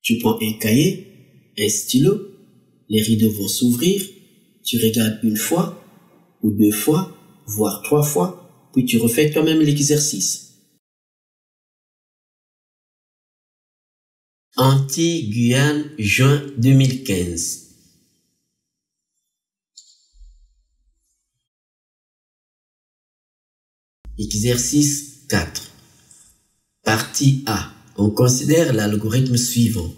Tu prends un cahier, un stylo, les rideaux vont s'ouvrir, tu regardes une fois, ou 2 fois, voire 3 fois, puis tu refais toi-même l'exercice. Antilles-Guyane, juin 2015. Exercice 4. Partie A. On considère l'algorithme suivant.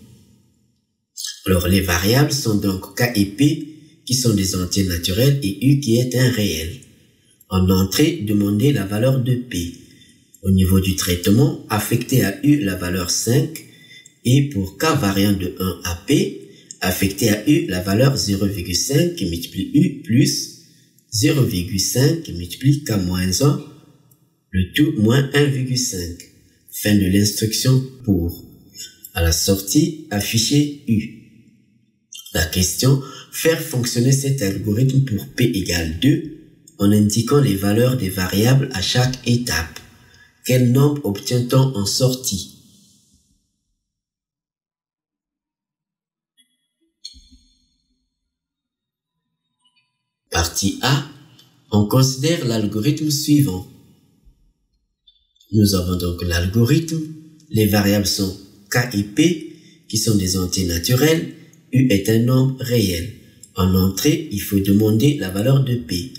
Alors, les variables sont donc K et P, qui sont des entiers naturels, et U qui est un réel. En entrée, demandez la valeur de P. Au niveau du traitement, affectez à U la valeur 5, et pour K variant de 1 à P, affectez à U la valeur 0,5 qui multiplie U plus 0,5 qui multiplie K moins 1, le tout moins 1,5. Fin de l'instruction pour. À la sortie, affichez U. La question, faire fonctionner cet algorithme pour P égale 2 en indiquant les valeurs des variables à chaque étape. Quel nombre obtient-on en sortie? Partie A, on considère l'algorithme suivant. Nous avons donc l'algorithme, les variables sont K et P, qui sont des entiers naturels, U est un nombre réel. En entrée, il faut demander la valeur de P.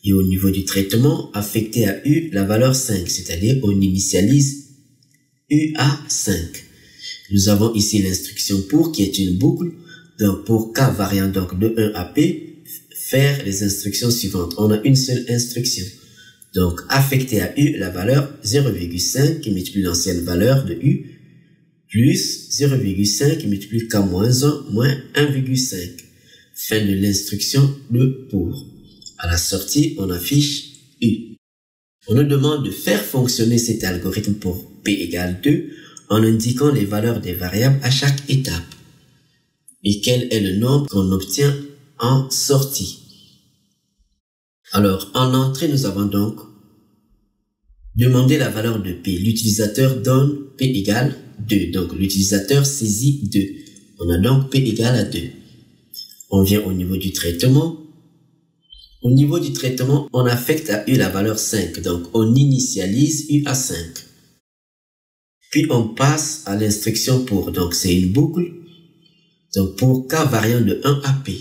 Et au niveau du traitement, affecter à U la valeur 5, c'est-à-dire on initialise U à 5. Nous avons ici l'instruction pour qui est une boucle. Donc pour K variant donc de 1 à P, faire les instructions suivantes. On a une seule instruction. Donc affecter à U la valeur 0,5 qui multiplie l'ancienne valeur de U plus 0,5 qui multiplie K moins 1 moins 1,5. Fin de l'instruction de pour. À la sortie, on affiche U. On nous demande de faire fonctionner cet algorithme pour P égale 2 en indiquant les valeurs des variables à chaque étape. Et quel est le nombre qu'on obtient en sortie? Alors, en entrée, nous avons donc demandé la valeur de P. L'utilisateur donne P égale 2. Donc, l'utilisateur saisit 2. On a donc P égale à 2. On vient au niveau du traitement. Au niveau du traitement, on affecte à U la valeur 5. Donc, on initialise U à 5. Puis, on passe à l'instruction pour. Donc, c'est une boucle. Donc, pour K variant de 1 à P.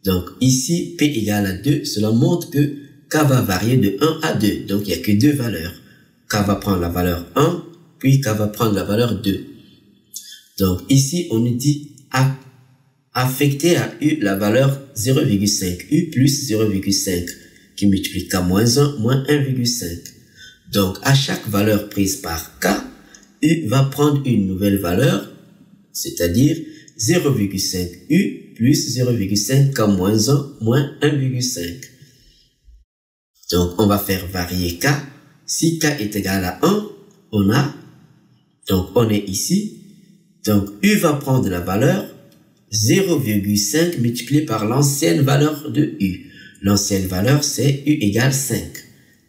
Donc, ici, P égale à 2. Cela montre que K va varier de 1 à 2. Donc, il n'y a que 2 valeurs. K va prendre la valeur 1, puis K va prendre la valeur 2. Donc, ici, on nous dit affecter à U la valeur 0,5. U plus 0,5 qui multiplie K moins 1 moins 1,5. Donc, à chaque valeur prise par K, U va prendre une nouvelle valeur, c'est-à-dire 0,5 U plus 0,5 K moins 1 moins 1,5. Donc, on va faire varier K. Si K est égal à 1, on est ici. Donc, U va prendre la valeur 0,5 multiplié par l'ancienne valeur de U. L'ancienne valeur, c'est U égale 5.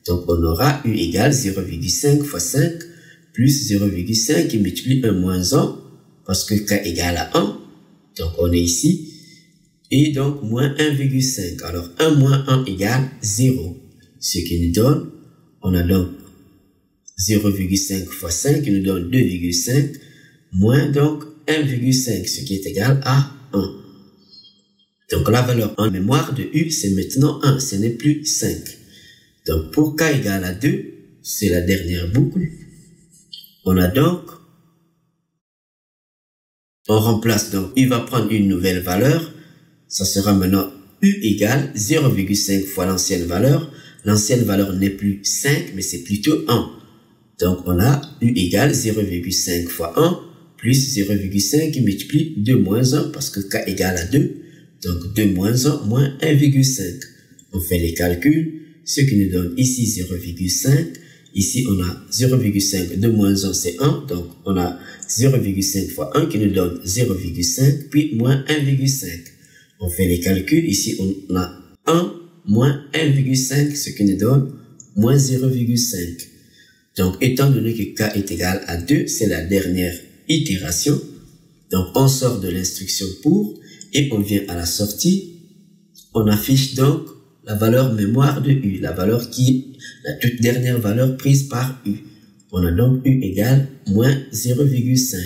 Donc, on aura U égale 0,5 fois 5 plus 0,5 qui multiplie 1 moins 1 parce que K égale à 1. Donc, on est ici. Et donc, moins 1,5. Alors, 1 moins 1 égale 0. Ce qui nous donne, on a donc 0,5 fois 5 qui nous donne 2,5 moins donc 1,5, ce qui est égal à 1. Donc, la valeur en mémoire de U, c'est maintenant 1, ce n'est plus 5. Donc, pour K égale à 2, c'est la dernière boucle. On a donc, on remplace donc, U va prendre une nouvelle valeur. Ça sera maintenant U égale 0,5 fois l'ancienne valeur. L'ancienne valeur n'est plus 5, mais c'est plutôt 1. Donc, on a U égale 0,5 fois 1 plus 0,5 qui multiplie 2 moins 1 parce que K égale à 2. Donc, 2 moins 1 moins 1,5. On fait les calculs, ce qui nous donne ici 0,5. Ici, on a 0,5, 2 moins 1, c'est 1. Donc, on a 0,5 fois 1 qui nous donne 0,5, puis moins 1,5. On fait les calculs. Ici, on a 1 moins 1,5, ce qui nous donne moins 0,5. Donc, étant donné que K est égal à 2, c'est la dernière itération. Donc, on sort de l'instruction pour et on vient à la sortie. On affiche donc la valeur mémoire de U, la valeur qui est la toute dernière valeur prise par U. On a donc U égale moins 0,5.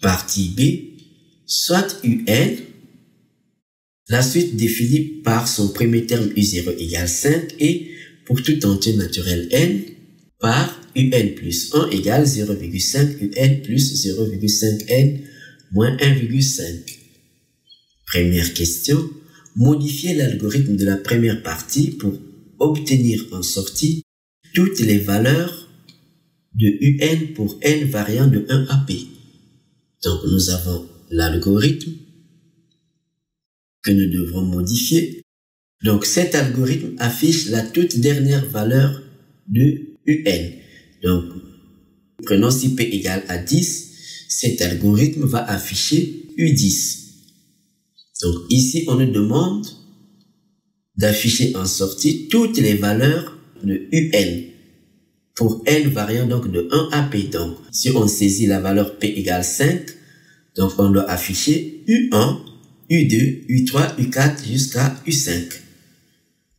Partie B, soit UN, la suite définie par son premier terme U0 égale 5 et pour tout entier naturel N par UN plus 1 égale 0,5 UN plus 0,5 N moins 1,5. Première question, modifier l'algorithme de la première partie pour obtenir en sortie toutes les valeurs de UN pour N variant de 1 à P. Donc nous avons l'algorithme que nous devrons modifier. Donc cet algorithme affiche la toute dernière valeur de UN. Donc prenons si P égale à 10, cet algorithme va afficher U10. Donc ici on nous demande d'afficher en sortie toutes les valeurs de UN pour N variant donc de 1 à P. Donc si on saisit la valeur P égale 5, donc on doit afficher U1, U2, U3, U4 jusqu'à U5.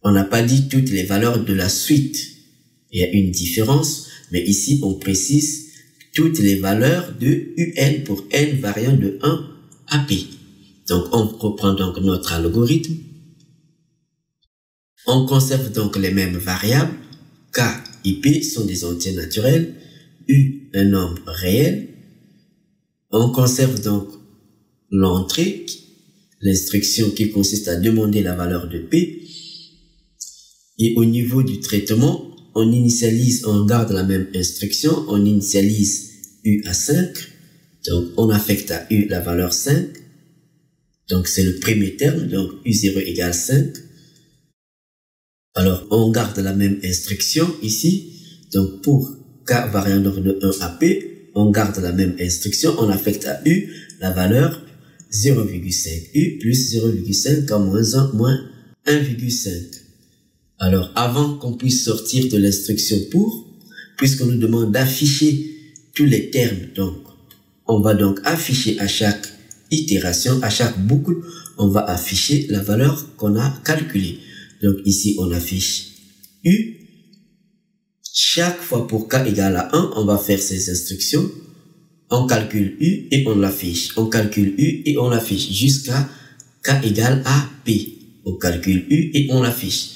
On n'a pas dit toutes les valeurs de la suite. Il y a une différence, mais ici on précise toutes les valeurs de UN pour N variant de 1 à P. Donc on reprend donc notre algorithme. On conserve donc les mêmes variables. K et P sont des entiers naturels. U, un nombre réel. On conserve donc l'entrée, l'instruction qui consiste à demander la valeur de P. Et au niveau du traitement, on garde la même instruction, on initialise U à 5. Donc on affecte à U la valeur 5. Donc c'est le premier terme, donc U0 égale 5. Alors on garde la même instruction ici. Donc pour K variant donc de 1 à P, on garde la même instruction, on affecte à U la valeur 0,5. U plus 0,5 K moins 1 moins 1,5. Alors avant qu'on puisse sortir de l'instruction pour, puisqu'on nous demande d'afficher tous les termes, donc on va donc afficher à chaque itération, à chaque boucle, on va afficher la valeur qu'on a calculée. Donc ici on affiche U. Chaque fois pour K égale à 1, on va faire ces instructions. On calcule U et on l'affiche. On calcule U et on l'affiche jusqu'à K égale à P. On calcule U et on l'affiche.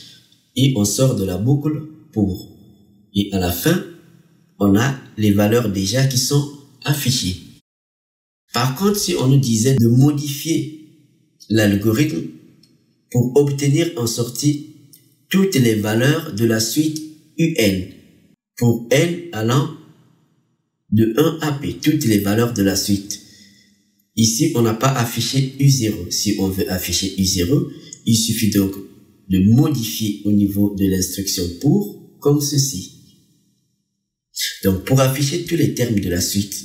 Et on sort de la boucle pour. Et à la fin, on a les valeurs déjà qui sont affichées. Par contre, si on nous disait de modifier l'algorithme pour obtenir en sortie toutes les valeurs de la suite UN, pour N allant de 1 à P, toutes les valeurs de la suite. Ici, on n'a pas affiché U0. Si on veut afficher U0, il suffit donc de modifier au niveau de l'instruction pour, comme ceci. Donc, pour afficher tous les termes de la suite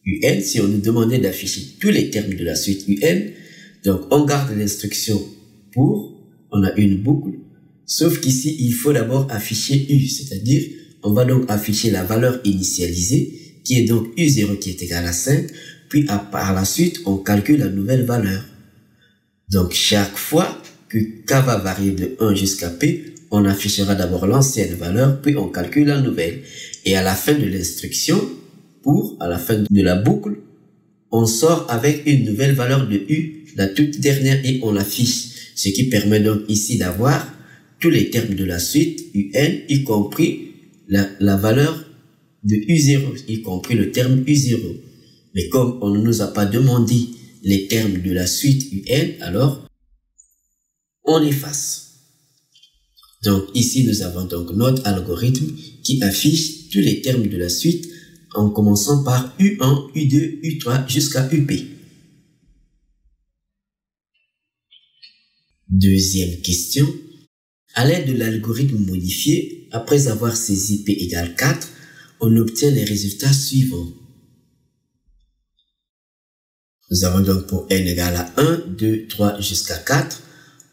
UN, si on nous demandait d'afficher tous les termes de la suite UN, donc on garde l'instruction pour, on a une boucle, sauf qu'ici, il faut d'abord afficher U, c'est-à-dire, on va donc afficher la valeur initialisée, qui est donc U0 qui est égal à 5, puis par la suite, on calcule la nouvelle valeur. Donc, chaque fois que K va varier de 1 jusqu'à P, on affichera d'abord l'ancienne valeur, puis on calcule la nouvelle. Et à la fin de l'instruction, à la fin de la boucle, on sort avec une nouvelle valeur de U, la toute dernière, et on l'affiche. Ce qui permet donc ici d'avoir tous les termes de la suite UN, y compris la valeur de U0, y compris le terme U0. Mais comme on ne nous a pas demandé les termes de la suite UN, alors on efface. Donc ici nous avons donc notre algorithme qui affiche tous les termes de la suite en commençant par U1, U2, U3 jusqu'à UP. Deuxième question. À l'aide de l'algorithme modifié, après avoir saisi P égale 4, on obtient les résultats suivants. Nous avons donc pour N égale à 1, 2, 3 jusqu'à 4,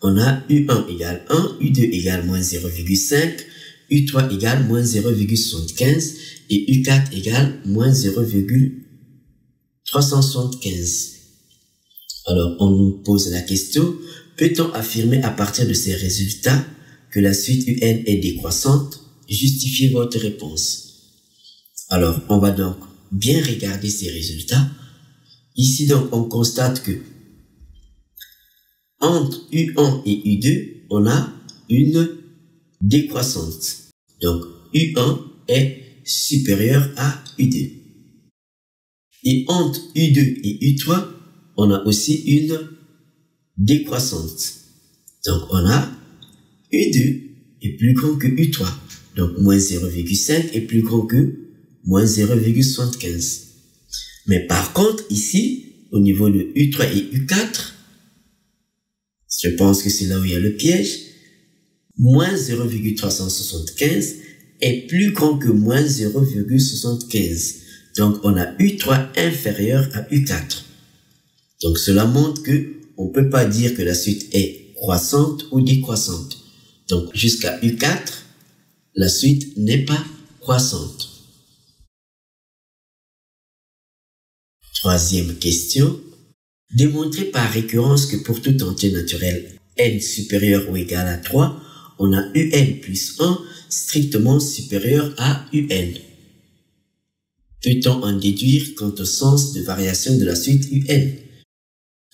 on a U1 égale 1, U2 égale moins 0,5, U3 égale moins 0,75 et U4 égale moins 0,375. Alors, on nous pose la question, peut-on affirmer à partir de ces résultats que la suite UN est décroissante? Justifiez votre réponse. Alors, on va donc bien regarder ces résultats. Ici, donc, on constate que entre U1 et U2, on a une décroissance. Donc, U1 est supérieur à U2. Et entre U2 et U3, on a aussi une décroissance. Donc, on a U2 est plus grand que U3. Donc, moins 0,5 est plus grand que moins 0,75. Mais par contre, ici, au niveau de U3 et U4, je pense que c'est là où il y a le piège, moins 0,375 est plus grand que moins 0,75. Donc, on a U3 inférieur à U4. Donc, cela montre que on peut pas dire que la suite est croissante ou décroissante. Donc, jusqu'à U4, la suite n'est pas croissante. Troisième question. Démontrer par récurrence que pour tout entier naturel n supérieur ou égal à 3, on a un plus 1 strictement supérieur à un. Peut-on en déduire quant au sens de variation de la suite un?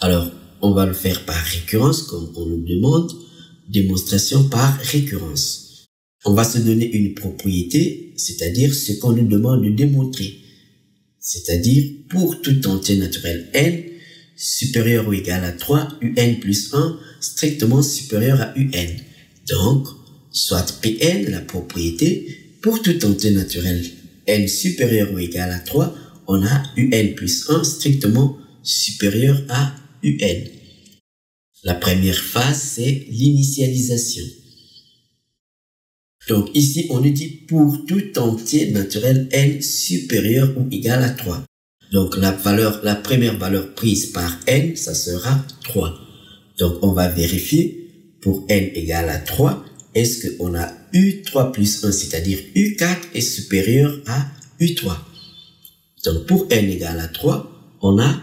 Alors, on va le faire par récurrence, comme on le demande, démonstration par récurrence. On va se donner une propriété, c'est-à-dire ce qu'on nous demande de démontrer. C'est-à-dire, pour tout entier naturel n, supérieur ou égal à 3, un plus 1, strictement supérieur à un. Donc, soit Pn, la propriété, pour tout entier naturel n supérieur ou égal à 3, on a un plus 1 strictement supérieur à un. La première phase, c'est l'initialisation. Donc ici, on nous dit pour tout entier naturel n supérieur ou égal à 3. Donc la première valeur prise par n, ça sera 3. Donc on va vérifier pour n égale à 3, est-ce qu'on a U3 plus 1, c'est-à-dire U4 est supérieur à U3. Donc pour n égale à 3, on a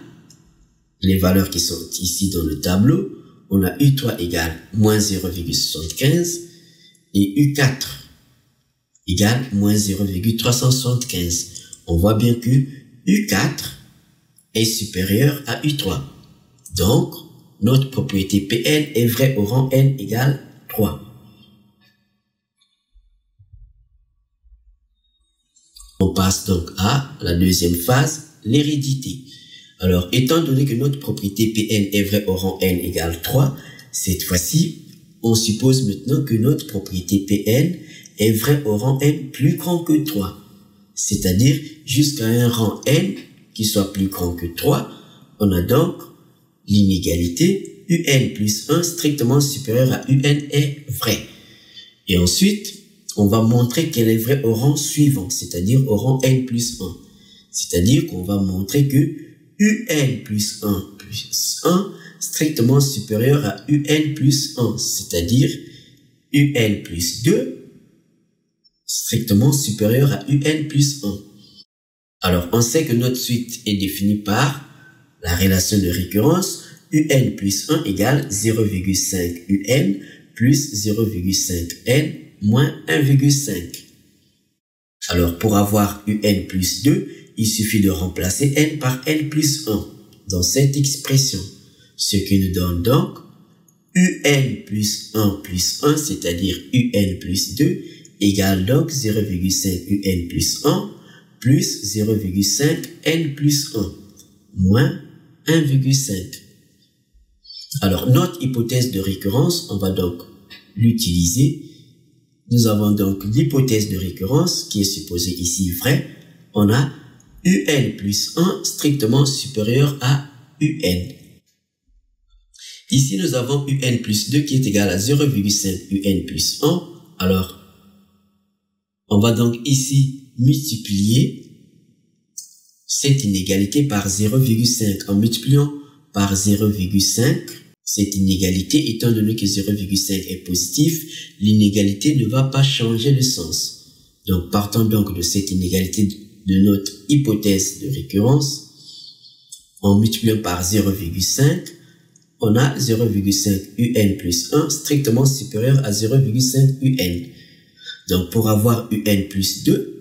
les valeurs qui sont ici dans le tableau. On a U3 égale moins 0,75 et U4 égale moins 0,375. On voit bien que U4 est supérieur à U3. Donc, notre propriété Pn est vraie au rang n égale 3. On passe donc à la deuxième phase, l'hérédité. Alors, étant donné que notre propriété Pn est vraie au rang n égale 3, cette fois-ci, on suppose maintenant que notre propriété Pn est vraie au rang n plus grand que 3. C'est-à-dire, jusqu'à un rang n qui soit plus grand que 3, on a donc l'inégalité un plus 1 strictement supérieur à un est vrai. Et ensuite, on va montrer qu'elle est vraie au rang suivant, c'est-à-dire au rang n plus 1. C'est-à-dire qu'on va montrer que un plus 1 strictement supérieur à un plus 1, c'est-à-dire un plus 2 strictement supérieur à un plus 1. Alors, on sait que notre suite est définie par la relation de récurrence un plus 1 égale 0,5 un plus 0,5 n moins 1,5. Alors, pour avoir un plus 2, il suffit de remplacer n par n plus 1 dans cette expression. Ce qui nous donne donc un plus 1 plus 1, c'est-à-dire un plus 2, égale donc 0,5 un plus 1 plus 0,5 n plus 1 moins 1,5. Alors, notre hypothèse de récurrence, on va donc l'utiliser. Nous avons donc l'hypothèse de récurrence qui est supposée ici vraie. On a un plus 1 strictement supérieur à un. Ici, nous avons un plus 2 qui est égal à 0,5 un plus 1. Alors, on va donc ici multiplier cette inégalité par 0,5. En multipliant par 0,5, cette inégalité, étant donné que 0,5 est positif, l'inégalité ne va pas changer de sens. Donc, partons donc de cette inégalité de notre hypothèse de récurrence. En multipliant par 0,5, on a 0,5 un plus 1 strictement supérieur à 0,5 un. Donc, pour avoir un plus 2,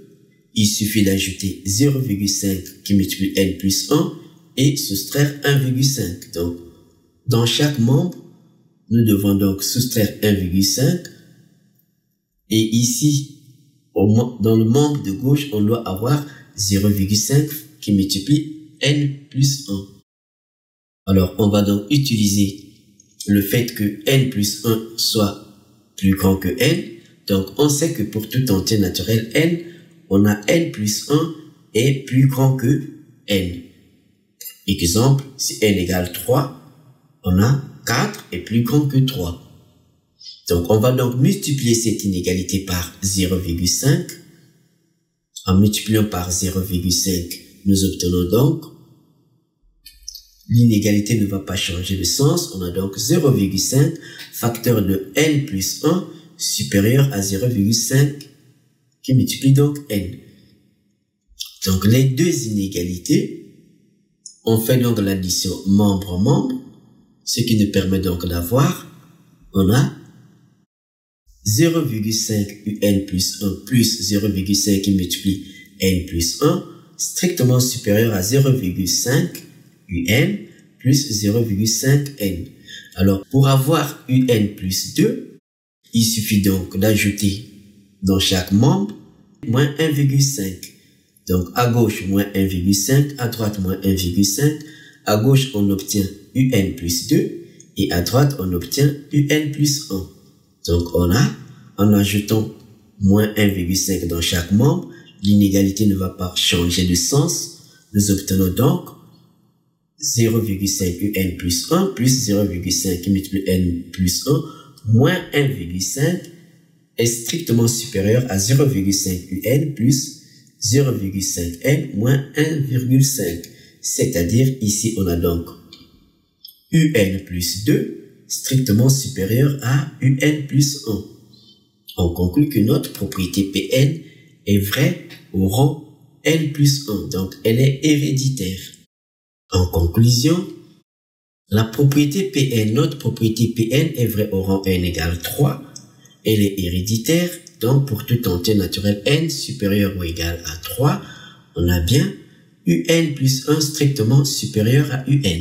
il suffit d'ajouter 0,5 qui multiplie n plus 1 et soustraire 1,5. Donc, dans chaque membre, nous devons donc soustraire 1,5. Et ici, dans le membre de gauche, on doit avoir 0,5 qui multiplie n plus 1. Alors, on va donc utiliser le fait que n plus 1 soit plus grand que n. Donc, on sait que pour tout entier naturel n, on a n plus 1 est plus grand que n. Exemple, si n égale 3, on a 4 est plus grand que 3. Donc, on va donc multiplier cette inégalité par 0,5. En multipliant par 0,5, nous obtenons donc l'inégalité ne va pas changer de sens. On a donc 0,5 facteur de n plus 1 supérieur à 0,5 qui multiplie donc n. Donc, les deux inégalités, on fait donc l'addition membre-membre, ce qui nous permet donc d'avoir, on a 0,5 un plus 1 plus 0,5 qui multiplie n plus 1 strictement supérieur à 0,5 un plus 0,5 n. Alors, pour avoir un plus 2, il suffit donc d'ajouter dans chaque membre moins 1,5. Donc, à gauche, moins 1,5, à droite, moins 1,5. À gauche, on obtient un plus 2 et à droite, on obtient un plus 1. Donc, on a, en ajoutant moins 1,5 dans chaque membre, l'inégalité ne va pas changer de sens. Nous obtenons donc 0,5 un plus 1 plus 0,5 qui multiplie n plus 1 moins 1,5 est strictement supérieur à 0,5 un plus 0,5 n moins 1,5. C'est-à-dire, ici, on a donc un plus 2 strictement supérieur à un plus 1. On conclut que notre propriété Pn est vraie au rang n plus 1. Donc, elle est héréditaire. En conclusion, la propriété Pn, notre propriété Pn est vraie au rang n égale 3. Elle est héréditaire. Donc, pour tout entier naturel n supérieur ou égal à 3, on a bien un plus 1 strictement supérieur à un.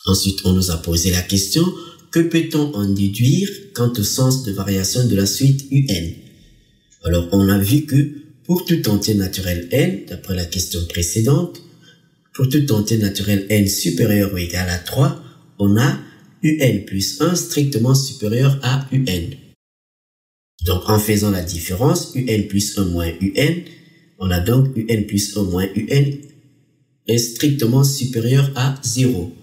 Ensuite, on nous a posé la question, que peut-on en déduire quant au sens de variation de la suite un? Alors, on a vu que pour tout entier naturel n, d'après la question précédente, pour tout entier naturel n supérieur ou égal à 3, on a un plus 1 strictement supérieur à un. Donc, en faisant la différence, un plus 1 moins un, on a donc un plus 1 moins un est strictement supérieur à 0.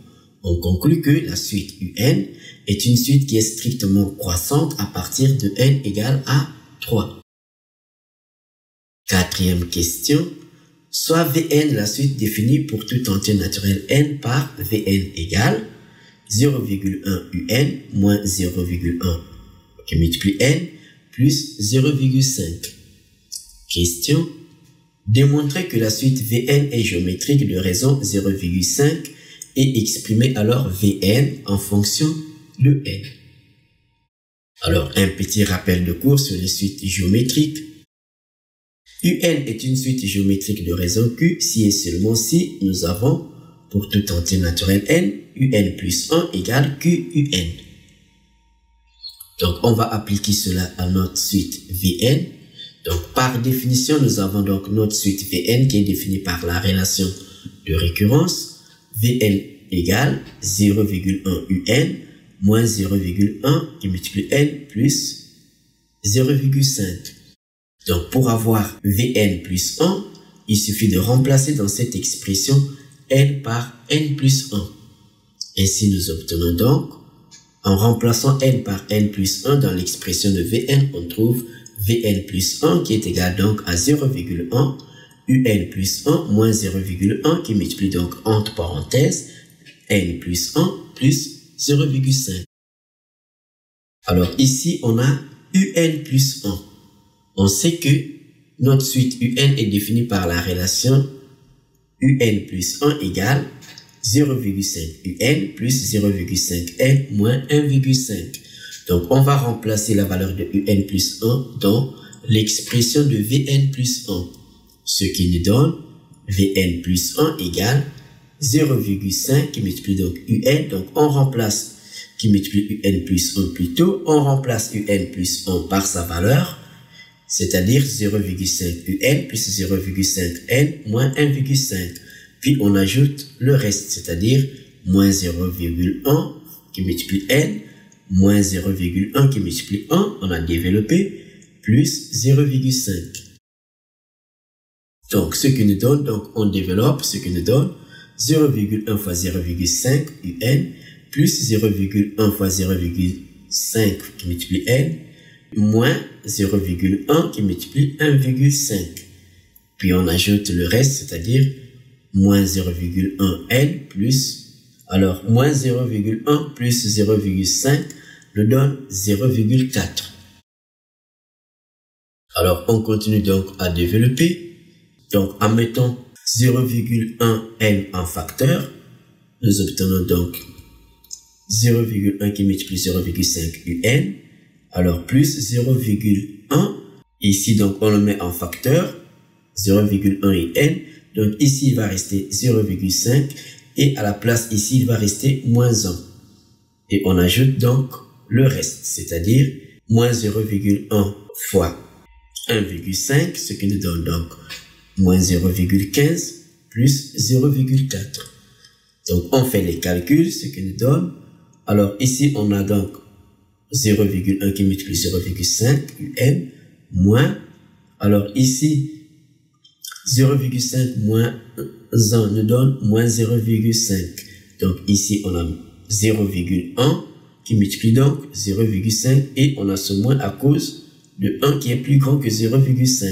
On conclut que la suite un est une suite qui est strictement croissante à partir de n égale à 3. Quatrième question. Soit Vn la suite définie pour tout entier naturel n par Vn égale 0,1 un moins 0,1 qui multiplie n plus 0,5. Question. Démontrer que la suite Vn est géométrique de raison 0,5 et exprimer alors Vn en fonction de n. Alors, un petit rappel de cours sur les suites géométriques. Un est une suite géométrique de raison Q si et seulement si nous avons, pour tout entier naturel n, un plus 1 égale QUN. Donc, on va appliquer cela à notre suite Vn. Donc, par définition, nous avons donc notre suite Vn qui est définie par la relation de récurrence. Vn égale 0,1 un moins 0,1 qui multiplie n plus 0,5. Donc, pour avoir Vn plus 1, il suffit de remplacer dans cette expression n par n plus 1. Ainsi, nous obtenons donc, en remplaçant n par n plus 1 dans l'expression de Vn, on trouve Vn plus 1 qui est égal donc à 0,1 un plus 1 moins 0,1 qui multiplie donc entre parenthèses n plus 1 plus 0,5. Alors ici, on a un plus 1. On sait que notre suite un est définie par la relation un plus 1 égale 0,5 un plus 0,5 n moins 1,5. Donc, on va remplacer la valeur de un plus 1 dans l'expression de vn plus 1. Ce qui nous donne vn plus 1 égale 0,5 qui multiplie donc un. Donc, on remplace qui multiplie un plus 1 plutôt. On remplace un plus 1 par sa valeur, c'est-à-dire 0,5 un plus 0,5 n moins 1,5. Puis, on ajoute le reste, c'est-à-dire moins 0,1 qui multiplie n, moins 0,1 qui multiplie 1, on a développé, plus 0,5. Donc, ce qui nous donne, donc on développe, ce qui nous donne 0,1 fois 0,5 un plus 0,1 fois 0,5 qui multiplie n, moins 0,1 qui multiplie 1,5. Puis on ajoute le reste, c'est-à-dire moins 0,1 n plus, alors moins 0,1 plus 0,5 nous donne 0,4. Alors on continue donc à développer. Donc en mettant 0,1 n en facteur, nous obtenons donc 0,1 qui multiplie 0,5 un, alors plus 0,1. Ici donc on le met en facteur, 0,1 et n. Donc ici, il va rester 0,5 et à la place ici, il va rester moins 1. Et on ajoute donc le reste, c'est-à-dire moins 0,1 fois 1,5, ce qui nous donne donc moins 0,15 plus 0,4. Donc on fait les calculs, ce qui nous donne. Alors ici, on a donc 0,1 qui multiplie 0,5 un moins. Alors ici, 0,5 moins 1 nous donne moins 0,5. Donc ici, on a 0,1 qui multiplie donc 0,5 et on a ce moins à cause de 1 qui est plus grand que 0,5.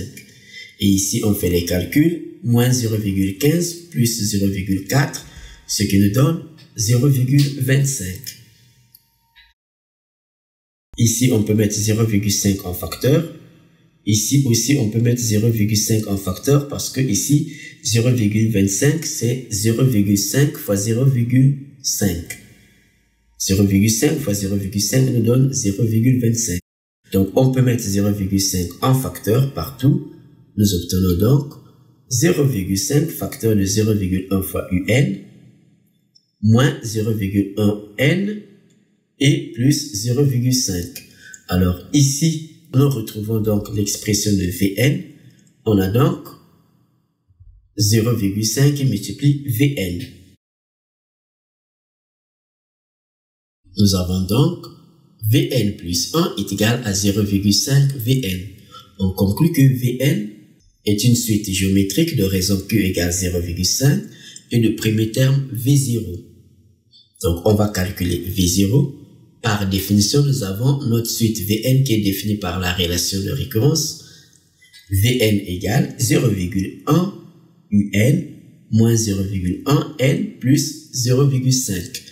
Et ici, on fait les calculs, moins 0,15 plus 0,4, ce qui nous donne 0,25. Ici, on peut mettre 0,5 en facteur. Ici aussi, on peut mettre 0,5 en facteur parce que ici, 0,25, c'est 0,5 fois 0,5. 0,5 fois 0,5 nous donne 0,25. Donc, on peut mettre 0,5 en facteur partout. Nous obtenons donc 0,5 facteur de 0,1 fois un moins 0,1 n et plus 0,5. Alors, ici, nous retrouvons donc l'expression de Vn. On a donc 0,5 qui multiplie Vn. Nous avons donc Vn plus 1 est égal à 0,5 Vn. On conclut que Vn est une suite géométrique de raison Q égale 0,5 et de premier terme V0. Donc on va calculer V0. Par définition, nous avons notre suite Vn qui est définie par la relation de récurrence. Vn égale 0,1 un moins 0,1 n plus 0,5.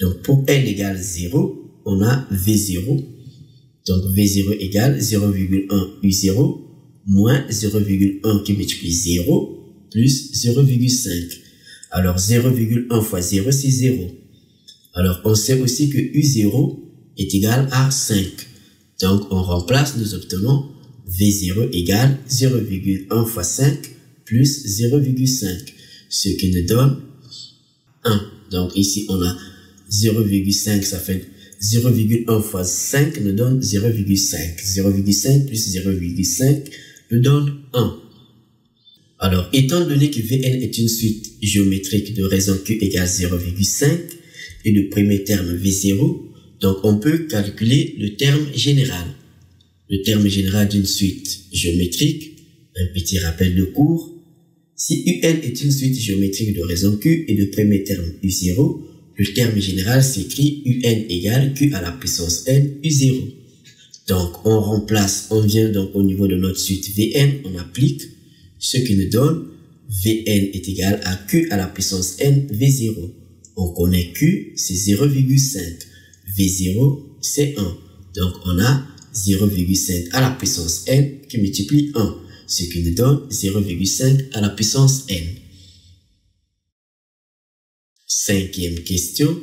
Donc pour n égale 0, on a V0. Donc V0 égale 0,1 U0 moins 0,1 qui multiplie 0 plus 0,5. Alors 0,1 fois 0, c'est 0. Alors, on sait aussi que U0 est égal à 5. Donc, on remplace, nous obtenons V0 égale 0,1 fois 5 plus 0,5. Ce qui nous donne 1. Donc, ici, on a 0,5, ça fait 0,1 fois 5 nous donne 0,5. 0,5 plus 0,5 nous donne 1. Alors, étant donné que Vn est une suite géométrique de raison Q égale 0,5, et le premier terme V0, donc on peut calculer le terme général. Le terme général d'une suite géométrique, un petit rappel de cours. Si UN est une suite géométrique de raison Q et le premier terme U0, le terme général s'écrit UN égale Q à la puissance N U0. Donc on remplace, on vient donc au niveau de notre suite Vn, on applique ce qui nous donne Vn est égal à Q à la puissance n V0. On connaît Q, c'est 0,5. V0, c'est 1. Donc, on a 0,5 à la puissance n qui multiplie 1, ce qui nous donne 0,5 à la puissance n. Cinquième question.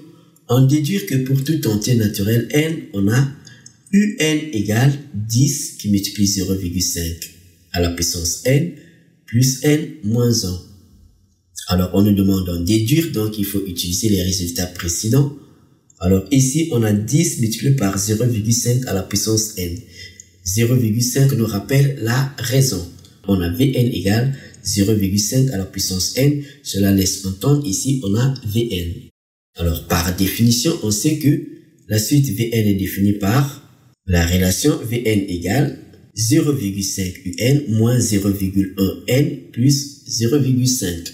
On déduit que pour tout entier naturel n, on a un égale 10 qui multiplie 0,5 à la puissance n plus n moins 1. Alors, on nous demande d'en déduire, donc il faut utiliser les résultats précédents. Alors, ici, on a 10 multiplié par 0,5 à la puissance n. 0,5 nous rappelle la raison. On a Vn égale 0,5 à la puissance n. Cela laisse entendre ici, on a Vn. Alors, par définition, on sait que la suite Vn est définie par la relation Vn égale 0,5 un moins 0,1 n plus 0,5.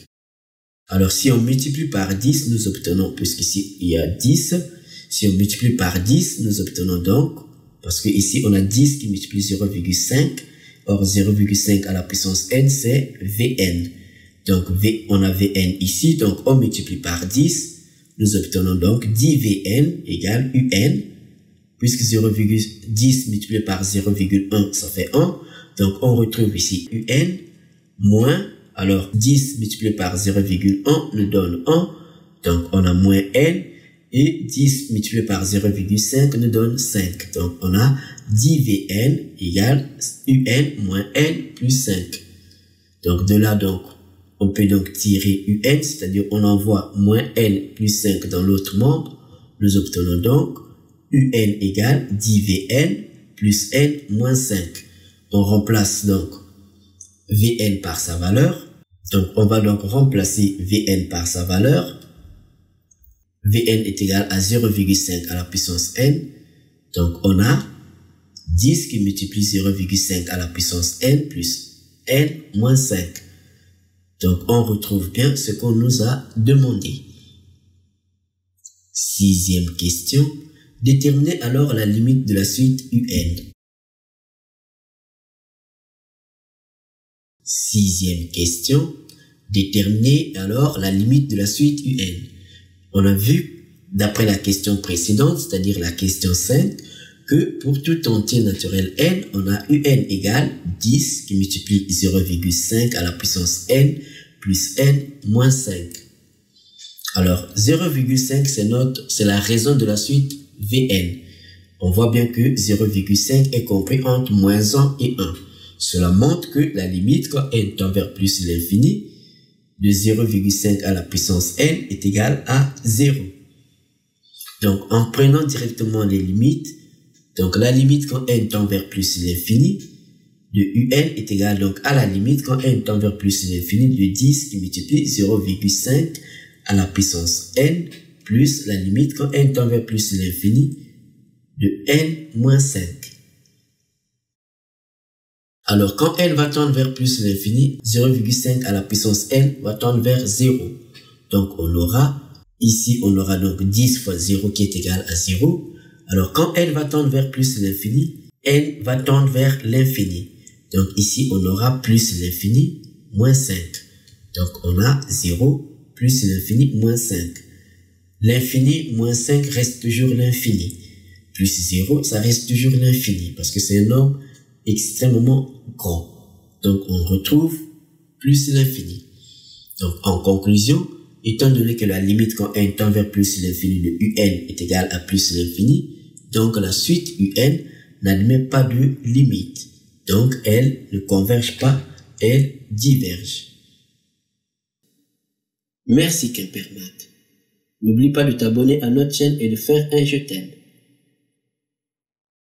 Alors, si on multiplie par 10, nous obtenons, puisqu'ici il y a 10, si on multiplie par 10, nous obtenons donc, parce que ici on a 10 qui multiplie 0,5, or 0,5 à la puissance n, c'est Vn. Donc, on a Vn ici, donc on multiplie par 10, nous obtenons donc 10 Vn égale un, puisque 0,10 multiplié par 0,1, ça fait 1. Donc, on retrouve ici un moins, alors 10 multiplié par 0,1 nous donne 1. Donc, on a moins n. Et 10 multiplié par 0,5 nous donne 5. Donc, on a 10 Vn égale un moins n plus 5. Donc, de là, donc, on peut donc tirer un, c'est-à-dire on envoie moins n plus 5 dans l'autre membre. Nous obtenons donc un égale 10 Vn plus n moins 5. On remplace donc Vn par sa valeur. Donc, on va donc remplacer Vn par sa valeur. Vn est égal à 0,5 à la puissance n. Donc, on a 10 qui multiplie 0,5 à la puissance n plus n moins 5. Donc, on retrouve bien ce qu'on nous a demandé. Sixième question. Déterminez alors la limite de la suite un. Sixième question. Déterminez alors la limite de la suite un. On a vu, d'après la question précédente, c'est-à-dire la question 5, que pour tout entier naturel n, on a un égale 10 qui multiplie 0,5 à la puissance n plus n moins 5. Alors, 0,5, c'est la raison de la suite Vn. On voit bien que 0,5 est compris entre moins 1 et 1. Cela montre que la limite, quand n tend vers plus l'infini, de 0,5 à la puissance n est égale à 0. Donc, en prenant directement les limites, donc la limite quand n tend vers plus l'infini, de un est égal donc à la limite quand n tend vers plus l'infini de 10 qui multiplie 0,5 à la puissance n plus la limite quand n tend vers plus l'infini de n moins 5. Alors, quand n va tendre vers plus l'infini, 0,5 à la puissance n va tendre vers 0. Donc, on aura donc 10 fois 0 qui est égal à 0. Alors, quand n va tendre vers plus l'infini, n va tendre vers l'infini. Donc, ici, on aura plus l'infini, moins 5. Donc, on a 0 plus l'infini, moins 5. L'infini, moins 5 reste toujours l'infini. Plus 0, ça reste toujours l'infini parce que c'est un nombre extrêmement grand. Donc, on retrouve plus l'infini. Donc, en conclusion, étant donné que la limite quand n tend vers plus l'infini de un est égale à plus l'infini, donc la suite un n'admet pas de limite. Donc, elle ne converge pas, elle diverge. Merci Quimpermat. N'oublie pas de t'abonner à notre chaîne et de faire un je t'aime.